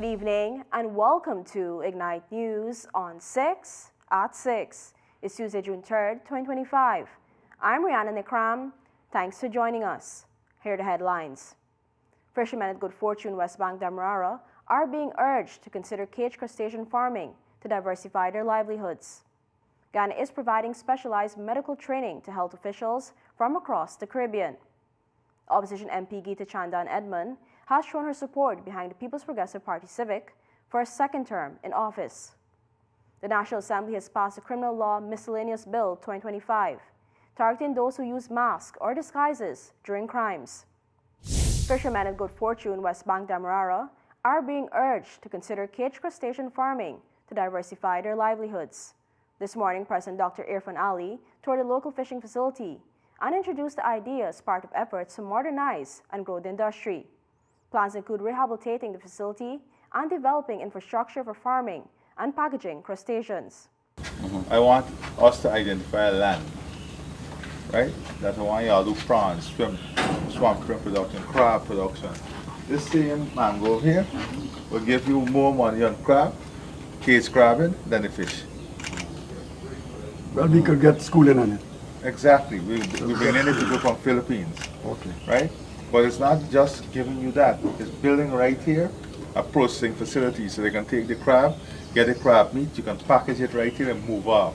Good evening and welcome to Ignite News on 6 at 6. It's Tuesday, June 3rd, 2025. I'm Rihanna Nikram. Thanks for joining us. Here are the headlines. Fishermen at Good Fortune West Bank Demerara are being urged to consider cage crustacean farming to diversify their livelihoods. Guyana is providing specialized medical training to health officials from across the Caribbean. Opposition MP Gita Chandan Edmund has shown her support behind the People's Progressive Party Civic for a second term in office. The National Assembly has passed the Criminal Law Miscellaneous Bill 2025, targeting those who use masks or disguises during crimes. Fishermen at Good Fortune West Bank Demerara are being urged to consider cage crustacean farming to diversify their livelihoods. This morning, President Dr. Irfan Ali toured a local fishing facility and introduced the idea as part of efforts to modernize and grow the industry. Plans include rehabilitating the facility and developing infrastructure for farming and packaging crustaceans. I want us to identify land, right? That's why y'all do prawns, swamp shrimp production, crab production. This same mangrove here will give you more money on crab, cage crabbing, than the fish. Well, we could get schooling on it. Exactly. We bring in people from Philippines. Okay. Right? But it's not just giving you that. It's building right here a processing facility so they can take the crab, get the crab meat, you can package it right here and move off.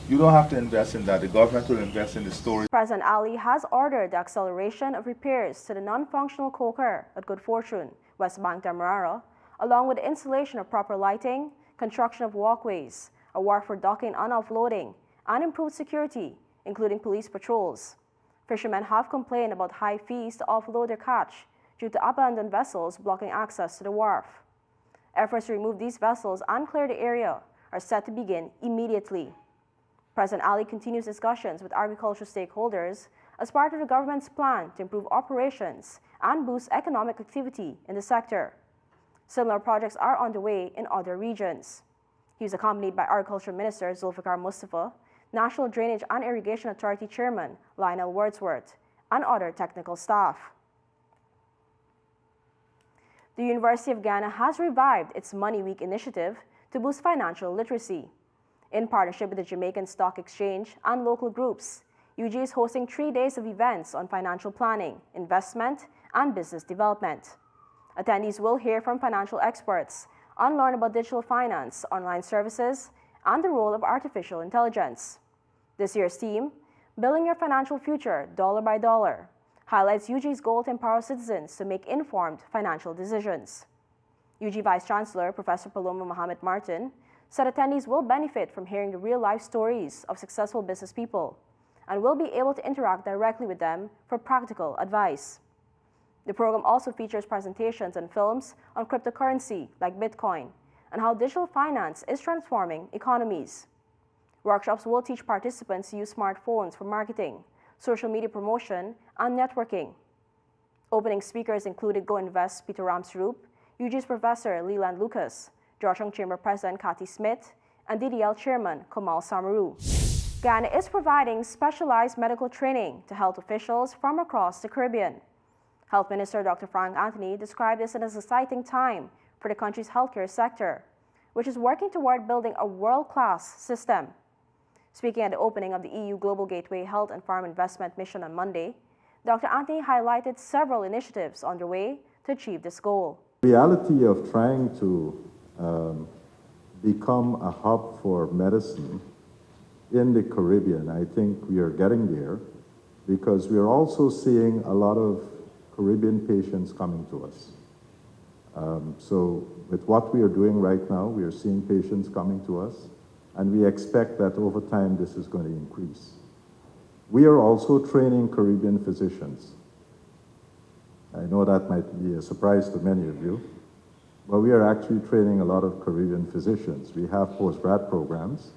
You don't have to invest in that. The government will invest in the storage. President Ali has ordered the acceleration of repairs to the non-functional coker at Good Fortune, West Bank Demerara, along with the installation of proper lighting, construction of walkways, a wharf for docking and offloading, and improved security, including police patrols. Fishermen have complained about high fees to offload their catch due to abandoned vessels blocking access to the wharf. Efforts to remove these vessels and clear the area are set to begin immediately. President Ali continues discussions with agricultural stakeholders as part of the government's plan to improve operations and boost economic activity in the sector. Similar projects are underway in other regions. He was accompanied by Agriculture Minister Zulfikar Mustafa, National Drainage and Irrigation Authority Chairman Lionel Wordsworth, and other technical staff. The University of Guyana has revived its Money Week initiative to boost financial literacy. In partnership with the Jamaican Stock Exchange and local groups, UG is hosting 3 days of events on financial planning, investment, and business development. Attendees will hear from financial experts and learn about digital finance, online services, and the role of artificial intelligence. This year's theme, Building Your Financial Future Dollar by Dollar, highlights UG's goal to empower citizens to make informed financial decisions. UG Vice Chancellor Professor Paloma Mohamed Martin said attendees will benefit from hearing the real-life stories of successful business people and will be able to interact directly with them for practical advice. The program also features presentations and films on cryptocurrency like Bitcoin and how digital finance is transforming economies. Workshops will teach participants to use smartphones for marketing, social media promotion, and networking. Opening speakers included Go Invest Peter Ramsroop, UG's Professor Leland Lucas, Georgetown Chamber President Kathy Smith, and DDL Chairman Kamal Samaru. Guyana is providing specialized medical training to health officials from across the Caribbean. Health Minister Dr. Frank Anthony described this as an exciting time for the country's healthcare sector, which is working toward building a world-class system. Speaking at the opening of the EU Global Gateway Health and Farm Investment Mission on Monday, Dr. Anthony highlighted several initiatives underway to achieve this goal. The reality of trying to become a hub for medicine in the Caribbean, I think we are getting there because we are also seeing a lot of Caribbean patients coming to us. So with what we are doing right now, we are seeing patients coming to us, and we expect that over time this is going to increase. We are also training Caribbean physicians. I know that might be a surprise to many of you, but we are actually training a lot of Caribbean physicians. We have postgrad programs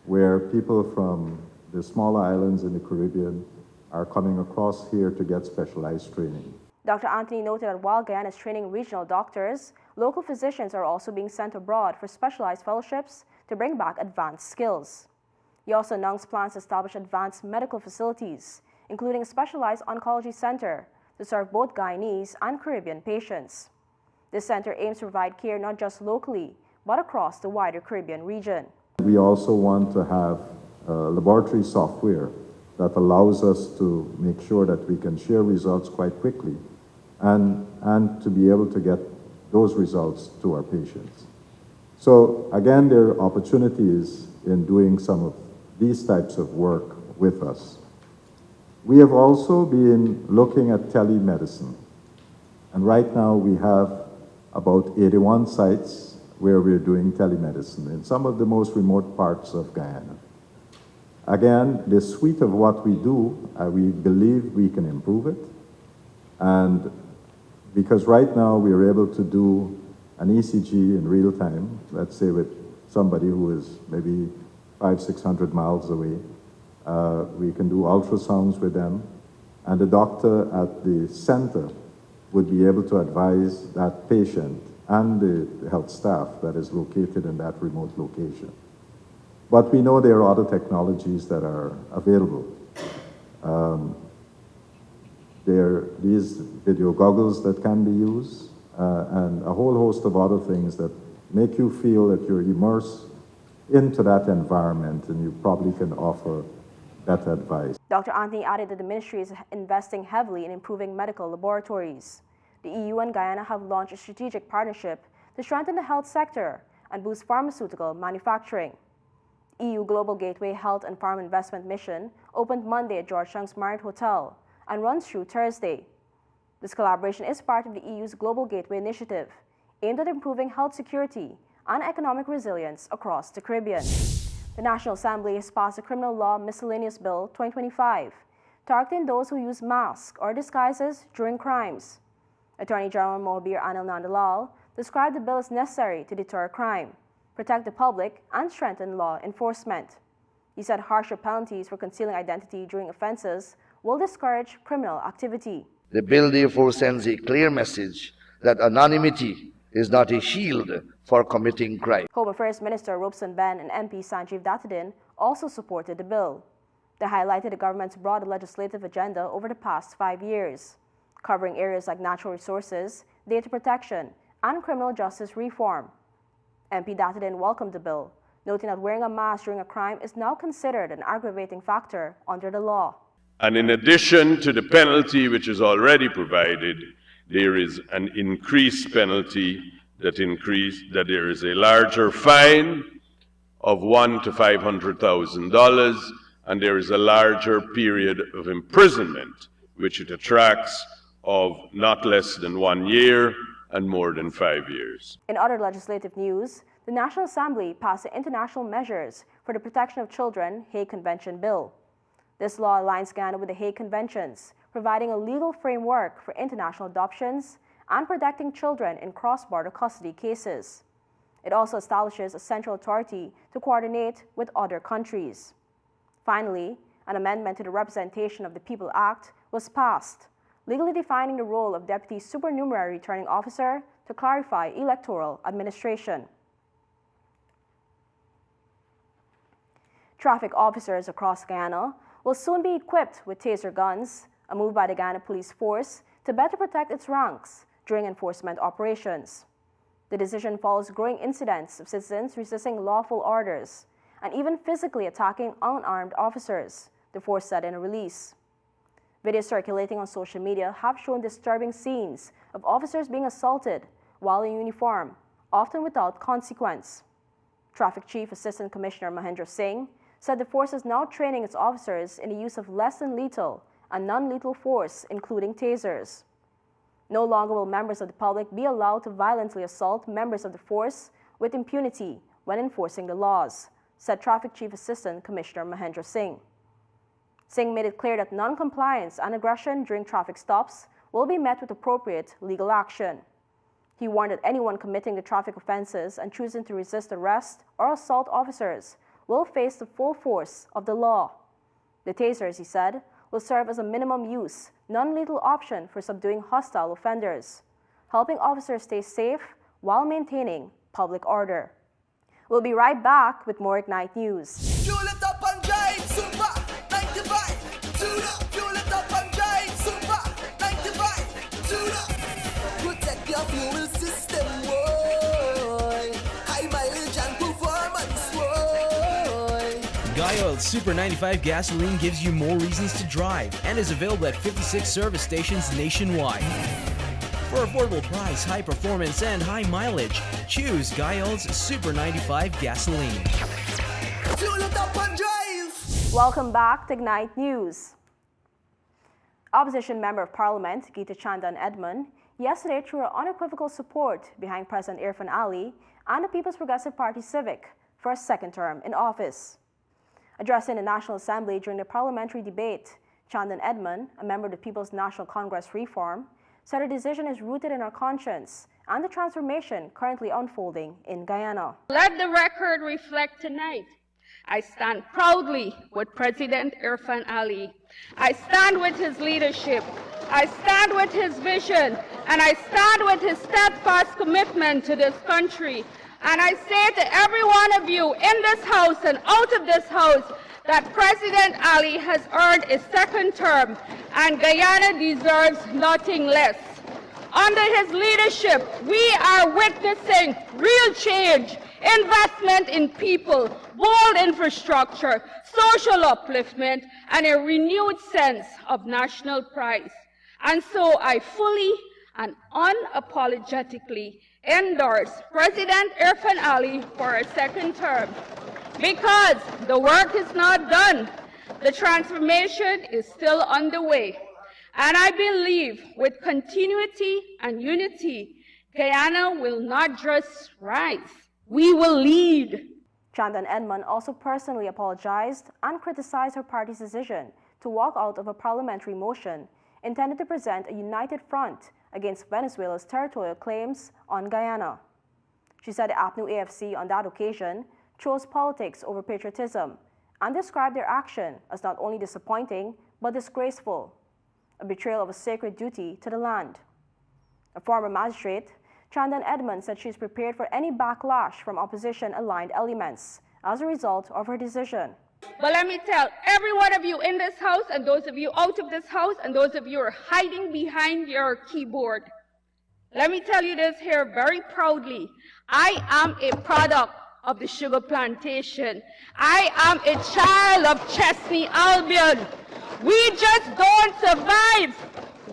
where people from the smaller islands in the Caribbean are coming across here to get specialized training. Dr. Anthony noted that while Guyana is training regional doctors, local physicians are also being sent abroad for specialized fellowships to bring back advanced skills. He also announced plans to establish advanced medical facilities, including a specialized oncology center to serve both Guyanese and Caribbean patients. This center aims to provide care not just locally, but across the wider Caribbean region. We also want to have laboratory software that allows us to make sure that we can share results quite quickly and to be able to get those results to our patients. So again, there are opportunities in doing some of these types of work with us. We have also been looking at telemedicine. And right now we have about 81 sites where we're doing telemedicine in some of the most remote parts of Guyana. Again, the suite of what we do, we believe we can improve it. And because right now we are able to do an ECG in real time, let's say with somebody who is maybe 500-600 miles away. We can do ultrasounds with them, and the doctor at the center would be able to advise that patient and the health staff that is located in that remote location. But we know there are other technologies that are available. There are these video goggles that can be used, and a whole host of other things that make you feel that you're immersed into that environment and you probably can offer better advice. Dr. Anthony added that the ministry is investing heavily in improving medical laboratories. The EU and Guyana have launched a strategic partnership to strengthen the health sector and boost pharmaceutical manufacturing. EU Global Gateway Health and Farm Investment Mission opened Monday at Georgetown's Marriott Hotel and runs through Thursday. This collaboration is part of the EU's Global Gateway initiative, aimed at improving health security and economic resilience across the Caribbean. The National Assembly has passed a Criminal Law Miscellaneous Bill 2025, targeting those who use masks or disguises during crimes. Attorney General Mohbir Anil Nandalal described the bill as necessary to deter crime, protect the public, and strengthen law enforcement. He said harsher penalties for concealing identity during offenses will discourage criminal activity. The bill therefore sends a clear message that anonymity is not a shield for committing crime. Home Affairs Minister Robeson Ben and MP Sanjeev Datadin also supported the bill. They highlighted the government's broad legislative agenda over the past 5 years, covering areas like natural resources, data protection, and criminal justice reform. MP Datadin welcomed the bill, noting that wearing a mask during a crime is now considered an aggravating factor under the law. And in addition to the penalty which is already provided, there is an increased penalty that there is a larger fine of $100,000 to $500,000, and there is a larger period of imprisonment, which it attracts of not less than 1 year and more than 5 years. In other legislative news, the National Assembly passed the International Measures for the Protection of Children Hague Convention Bill. This law aligns Guyana with the Hague Conventions, providing a legal framework for international adoptions and protecting children in cross-border custody cases. It also establishes a central authority to coordinate with other countries. Finally, an amendment to the Representation of the People Act was passed, legally defining the role of Deputy Supernumerary Returning Officer to clarify electoral administration. Traffic officers across Guyana will soon be equipped with taser guns, a move by the Guyana Police Force to better protect its ranks during enforcement operations. The decision follows growing incidents of citizens resisting lawful orders and even physically attacking unarmed officers, the force said in a release. Videos circulating on social media have shown disturbing scenes of officers being assaulted while in uniform, often without consequence. Traffic Chief Assistant Commissioner Mahendra Singh said the force is now training its officers in the use of less than lethal and non-lethal force, including tasers. No longer will members of the public be allowed to violently assault members of the force with impunity when enforcing the laws, said Traffic Chief Assistant Commissioner Mahendra Singh. Singh made it clear that non-compliance and aggression during traffic stops will be met with appropriate legal action. He warned that anyone committing the traffic offenses and choosing to resist arrest or assault officers will face the full force of the law. The tasers, he said, will serve as a minimum use, non-lethal option for subduing hostile offenders, helping officers stay safe while maintaining public order. We'll be right back with more Ignite News. Fuel it up and drive, Super 95. Tune up. Fuel it up and drive, Super 95. Tune up. Protect your fuel system. Guy Oil Super 95 gasoline gives you more reasons to drive and is available at 56 service stations nationwide. For affordable price, high performance, and high mileage, choose Guy Oil's Super 95 gasoline. Fuel it up and drive. Welcome back to Ignite News. Opposition Member of Parliament Gita Chandan Edmund yesterday threw her unequivocal support behind President Irfan Ali and the People's Progressive Party Civic for a second term in office. Addressing the National Assembly during the parliamentary debate, Chandan Edmund, a member of the People's National Congress Reform, said her decision is rooted in her conscience and the transformation currently unfolding in Guyana. Let the record reflect tonight. I stand proudly with President Irfan Ali. I stand with his leadership. I stand with his vision. And I stand with his steadfast commitment to this country. And I say to every one of you in this house and out of this house that President Ali has earned a second term and Guyana deserves nothing less. Under his leadership, we are witnessing real change, investment in people, bold infrastructure, social upliftment, and a renewed sense of national pride. And so I fully and unapologetically endorse President Irfan Ali for a second term because the work is not done. The transformation is still underway. And I believe with continuity and unity, Guyana will not just rise, we will lead. Chandan Edmund also personally apologized and criticized her party's decision to walk out of a parliamentary motion intended to present a united front against Venezuela's territorial claims on Guyana. She said the APNU AFC on that occasion chose politics over patriotism and described their action as not only disappointing but disgraceful, a betrayal of a sacred duty to the land. A former magistrate, Chandan Edmund said she is prepared for any backlash from opposition-aligned elements as a result of her decision. But let me tell every one of you in this house and those of you out of this house and those of you who are hiding behind your keyboard, let me tell you this here very proudly. I am a product of the sugar plantation. I am a child of Chesney Albion. We just don't survive.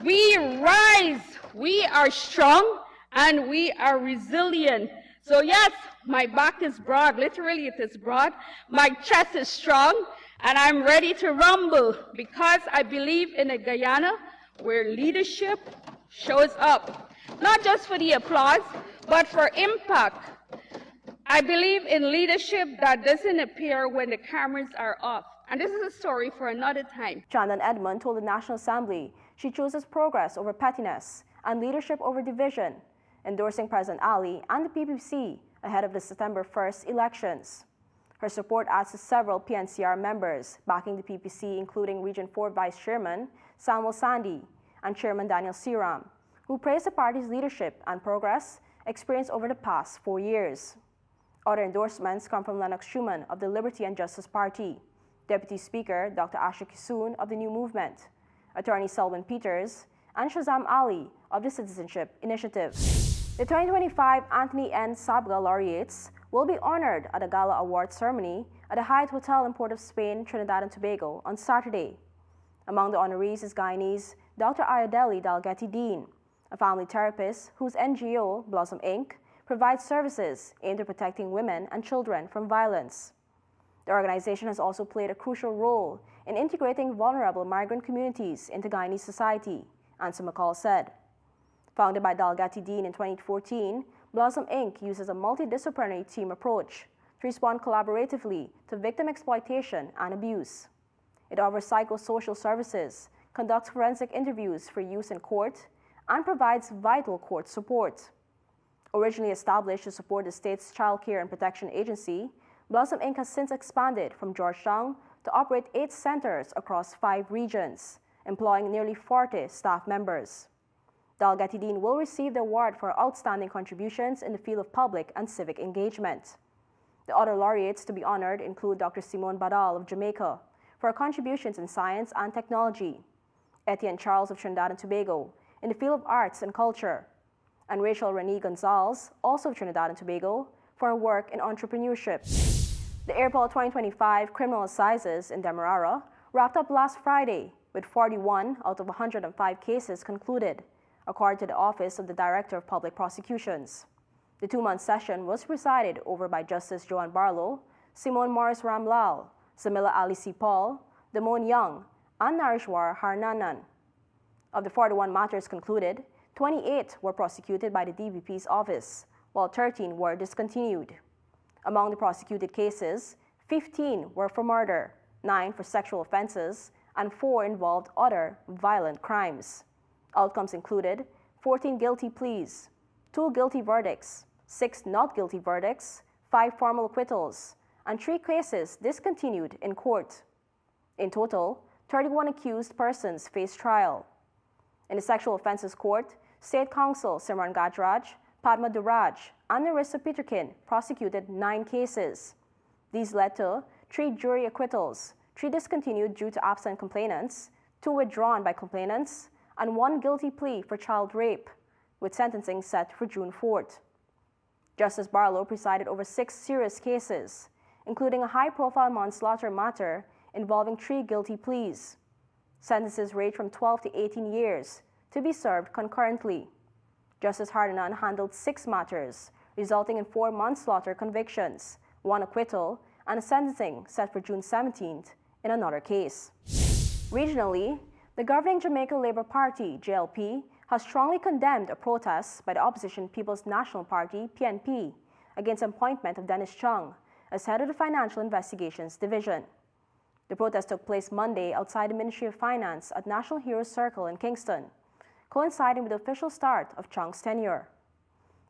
We rise. We are strong and we are resilient. So yes, my back is broad. Literally, it is broad. My chest is strong and I'm ready to rumble because I believe in a Guyana where leadership shows up, not just for the applause, but for impact. I believe in leadership that doesn't appear when the cameras are off. And this is a story for another time. Chandan Edmund told the National Assembly she chooses progress over pettiness and leadership over division, endorsing President Ali and the PPC ahead of the September 1st elections. Her support adds to several PNCR members backing the PPC, including Region 4 Vice Chairman Samuel Sandy and Chairman Daniel Siram, who praised the party's leadership and progress experienced over the past 4 years. Other endorsements come from Lennox Schumann of the Liberty and Justice Party, Deputy Speaker Dr. Asha Kisoon of the New Movement, Attorney Selwyn Peters, and Shazam Ali of the Citizenship Initiative. The 2025 Anthony N. Saba Laureates will be honored at a gala award ceremony at the Hyatt Hotel in Port of Spain, Trinidad and Tobago on Saturday. Among the honorees is Guyanese Dr. Ayodele Dalgety Dean, a family therapist whose NGO, Blossom Inc., provides services aimed at protecting women and children from violence. The organization has also played a crucial role in integrating vulnerable migrant communities into Guyanese society, Ansa McCall said. Founded by Dalgety Dean in 2014, Blossom Inc. uses a multidisciplinary team approach to respond collaboratively to victim exploitation and abuse. It offers psychosocial services, conducts forensic interviews for use in court, and provides vital court support. Originally established to support the state's Child Care and Protection Agency, Blossom Inc. has since expanded from Georgetown to operate 8 centers across 5 regions, employing nearly 40 staff members. Dalgety Dean will receive the award for outstanding contributions in the field of public and civic engagement. The other laureates to be honored include Dr. Simone Badal of Jamaica for her contributions in science and technology, Etienne Charles of Trinidad and Tobago in the field of arts and culture, and Rachel Renee Gonzalez, also of Trinidad and Tobago, for her work in entrepreneurship. The April 2025 criminal assizes in Demerara wrapped up last Friday with 41 out of 105 cases concluded, according to the Office of the Director of Public Prosecutions. The two-month session was presided over by Justice Joan Barlo, Simone Morris Ramlal, Zamila Ali C. Paul, Damon Young, and Narishwar Harnanan. Of the 41 matters concluded, 28 were prosecuted by the DVP's office, while 13 were discontinued. Among the prosecuted cases, 15 were for murder, 9 for sexual offenses, and 4 involved other violent crimes. Outcomes included 14 guilty pleas, 2 guilty verdicts, 6 not guilty verdicts, 5 formal acquittals, and 3 cases discontinued in court. In total, 31 accused persons faced trial. In the sexual offenses court, State Counsel Simran Gajraj, Padma Duraj, and Narissa Peterkin prosecuted 9 cases. These led to 3 jury acquittals, 3 discontinued due to absent complainants, 2 withdrawn by complainants, and 1 guilty plea for child rape, with sentencing set for June 4th. Justice Barlo presided over 6 serious cases, including a high-profile manslaughter matter involving 3 guilty pleas. Sentences range from 12 to 18 years to be served concurrently. Justice Hardanan handled 6 matters, resulting in 4 manslaughter convictions, 1 acquittal, and a sentencing set for June 17th in another case. Regionally, the governing Jamaica Labour Party, JLP, has strongly condemned a protest by the opposition People's National Party, PNP, against the appointment of Dennis Chung as head of the Financial Investigations Division. The protest took place Monday outside the Ministry of Finance at National Heroes Circle in Kingston, coinciding with the official start of Chung's tenure.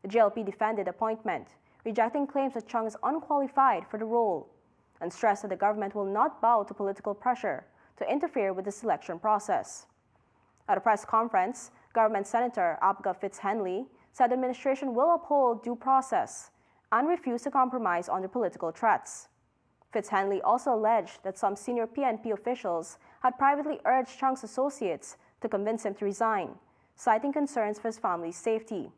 The JLP defended the appointment, rejecting claims that Chung is unqualified for the role, and stressed that the government will not bow to political pressure to interfere with the selection process. At a press conference, Government Senator Abga Fitzhenley said the administration will uphold due process and refuse to compromise on the political threats. Fitzhenley also alleged that some senior PNP officials had privately urged Chung's associates to convince him to resign, citing concerns for his family's safety.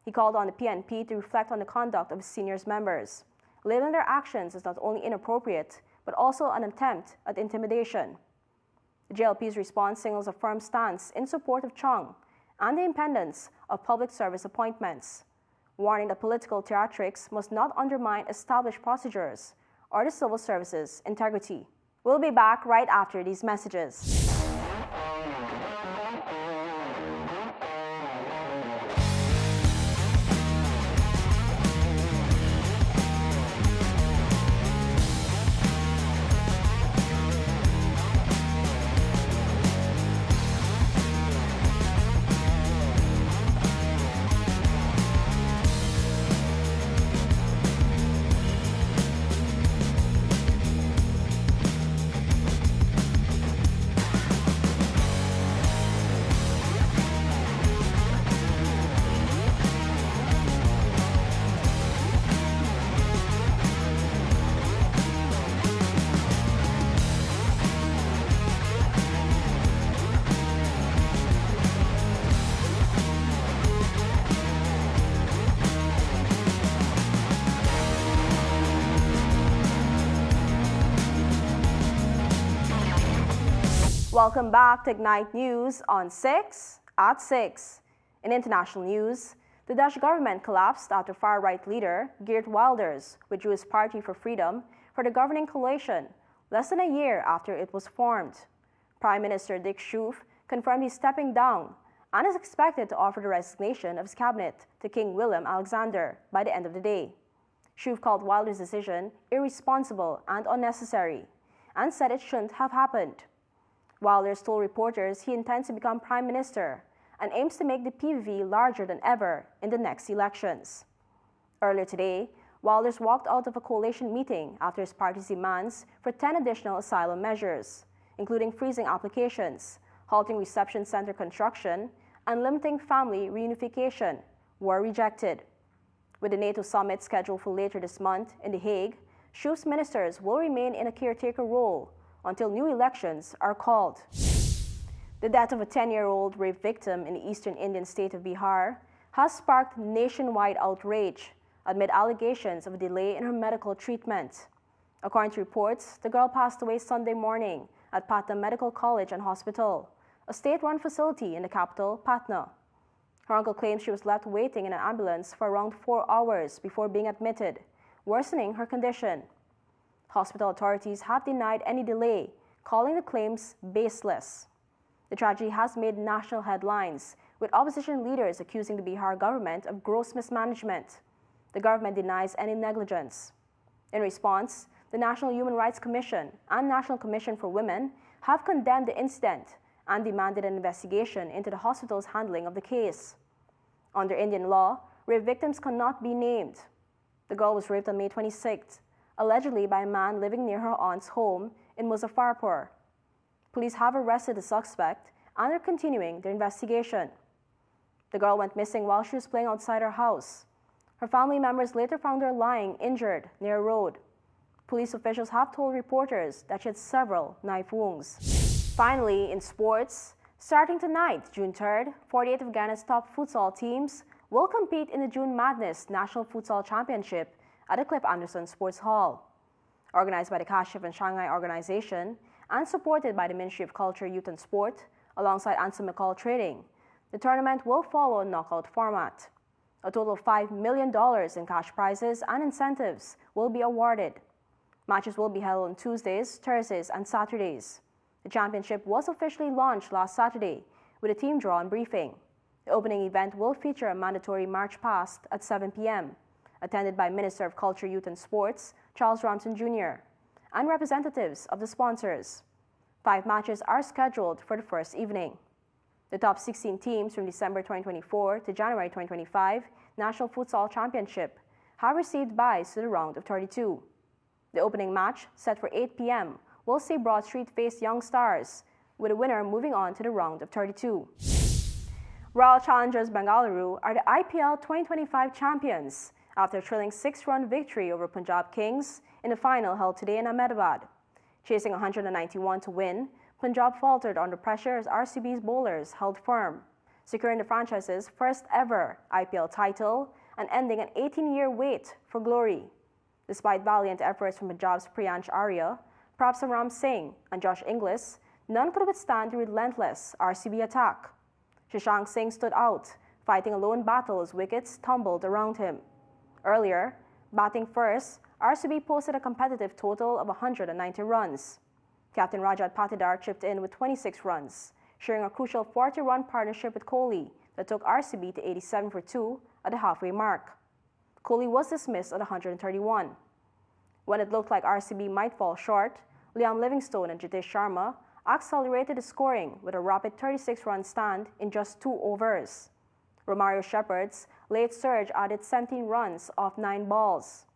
He called on the PNP to reflect on the conduct of its senior members, labeling their actions as not only inappropriate, but also an attempt at intimidation. The JLP's response signals a firm stance in support of Chung and the independence of public service appointments, warning that political theatrics must not undermine established procedures or the civil service's integrity. We'll be back right after these messages. Welcome back to Ignite News on 6 at 6. In international news, the Dutch government collapsed after far-right leader Geert Wilders withdrew his Party for Freedom for the governing coalition less than a year after it was formed. Prime Minister Dick Schoof confirmed he's stepping down and is expected to offer the resignation of his cabinet to King Willem Alexander by the end of the day. Schoof called Wilders' decision irresponsible and unnecessary and said it shouldn't have happened. Wilders told reporters he intends to become prime minister and aims to make the PVV larger than ever in the next elections. Earlier today, Wilders walked out of a coalition meeting after his party's demands for 10 additional asylum measures, including freezing applications, halting reception center construction, and limiting family reunification, were rejected. With the NATO summit scheduled for later this month in The Hague, Schoof's ministers will remain in a caretaker role until new elections are called. The death of a 10-year-old rape victim in the eastern Indian state of Bihar has sparked nationwide outrage amid allegations of a delay in her medical treatment. According to reports, the girl passed away Sunday morning at Patna Medical College and Hospital, a state-run facility in the capital, Patna. Her uncle claims she was left waiting in an ambulance for around 4 hours before being admitted, worsening her condition. Hospital authorities have denied any delay, calling the claims baseless. The tragedy has made national headlines, with opposition leaders accusing the Bihar government of gross mismanagement. The government denies any negligence. In response, the National Human Rights Commission and National Commission for Women have condemned the incident and demanded an investigation into the hospital's handling of the case. Under Indian law, rape victims cannot be named. The girl was raped on May 26th, allegedly by a man living near her aunt's home in Muzaffarpur. Police have arrested the suspect and are continuing their investigation. The girl went missing while she was playing outside her house. Her family members later found her lying injured near a road. Police officials have told reporters that she had several knife wounds. Finally, in sports, starting tonight, June 3rd, 48 of Ghana's top futsal teams will compete in the June Madness National Futsal Championship at the Cliff Anderson Sports Hall. Organized by the Kashif and Shanghai Organization and supported by the Ministry of Culture, Youth and Sport, alongside Anson McCall Trading, the tournament will follow a knockout format. A total of $5 million in cash prizes and incentives will be awarded. Matches will be held on Tuesdays, Thursdays, and Saturdays. The championship was officially launched last Saturday with a team draw and briefing. The opening event will feature a mandatory march past at 7 p.m., attended by Minister of Culture, Youth and Sports, Charles Ramson Jr., and representatives of the sponsors. 5 matches are scheduled for the first evening. The top 16 teams from December 2024 to January 2025 National Futsal Championship have received byes to the round of 32. The opening match, set for 8 p.m., will see Broad Street face Young Stars, with a winner moving on to the round of 32. Royal Challengers Bengaluru are the IPL 2025 champions after a thrilling 6-run victory over Punjab Kings in the final held today in Ahmedabad. Chasing 191 to win, Punjab faltered under pressure as RCB's bowlers held firm, securing the franchise's first ever IPL title and ending an 18-year wait for glory. Despite valiant efforts from Punjab's Priyansh Arya, Prabhasam Singh, and Josh Inglis, none could withstand the relentless RCB attack. Shashank Singh stood out, fighting a lone battle as wickets tumbled around him. Earlier, batting first, RCB posted a competitive total of 190 runs. Captain Rajat Patidar chipped in with 26 runs, sharing a crucial 40-run partnership with Kohli that took RCB to 87 for 2 at the halfway mark. Kohli was dismissed at 131. When it looked like RCB might fall short, Liam Livingstone and Jitesh Sharma accelerated the scoring with a rapid 36-run stand in just 2 overs. Romario Shepherd's late surge added 17 runs off 9 balls.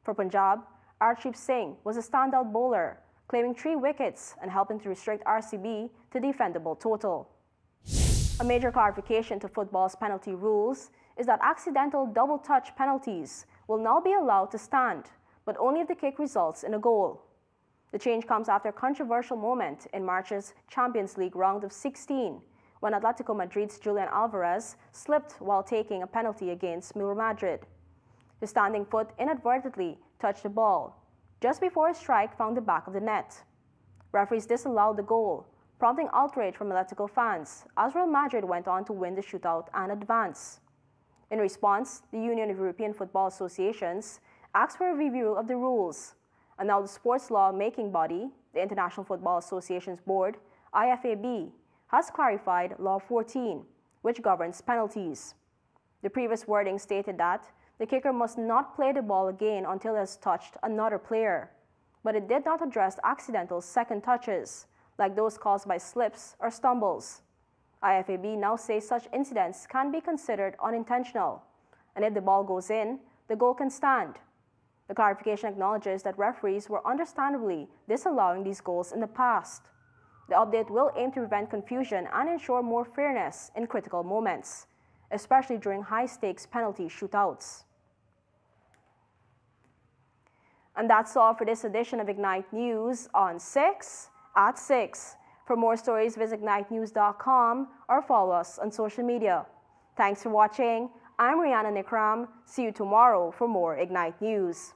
For Punjab, Arshdeep Singh was a standout bowler, claiming 3 wickets and helping to restrict RCB to defendable total. A major clarification to football's penalty rules is that accidental double-touch penalties will now be allowed to stand, but only if the kick results in a goal. The change comes after a controversial moment in March's Champions League round of 16, when Atletico Madrid's Julian Alvarez slipped while taking a penalty against Real Madrid. His standing foot inadvertently touched the ball, just before a strike found the back of the net. Referees disallowed the goal, prompting outrage from Atletico fans, as Real Madrid went on to win the shootout and advance. In response, the Union of European Football Associations asked for a review of the rules, and now the sports law-making body, the International Football Associations Board, IFAB, has clarified Law 14, which governs penalties. The previous wording stated that the kicker must not play the ball again until it has touched another player, but it did not address accidental second touches, like those caused by slips or stumbles. IFAB now says such incidents can be considered unintentional, and if the ball goes in, the goal can stand. The clarification acknowledges that referees were understandably disallowing these goals in the past. The update will aim to prevent confusion and ensure more fairness in critical moments, especially during high-stakes penalty shootouts. And that's all for this edition of Ignite News on 6 at 6. For more stories, visit ignitenews.com or follow us on social media. Thanks for watching. I'm Rihanna Nikram. See you tomorrow for more Ignite News.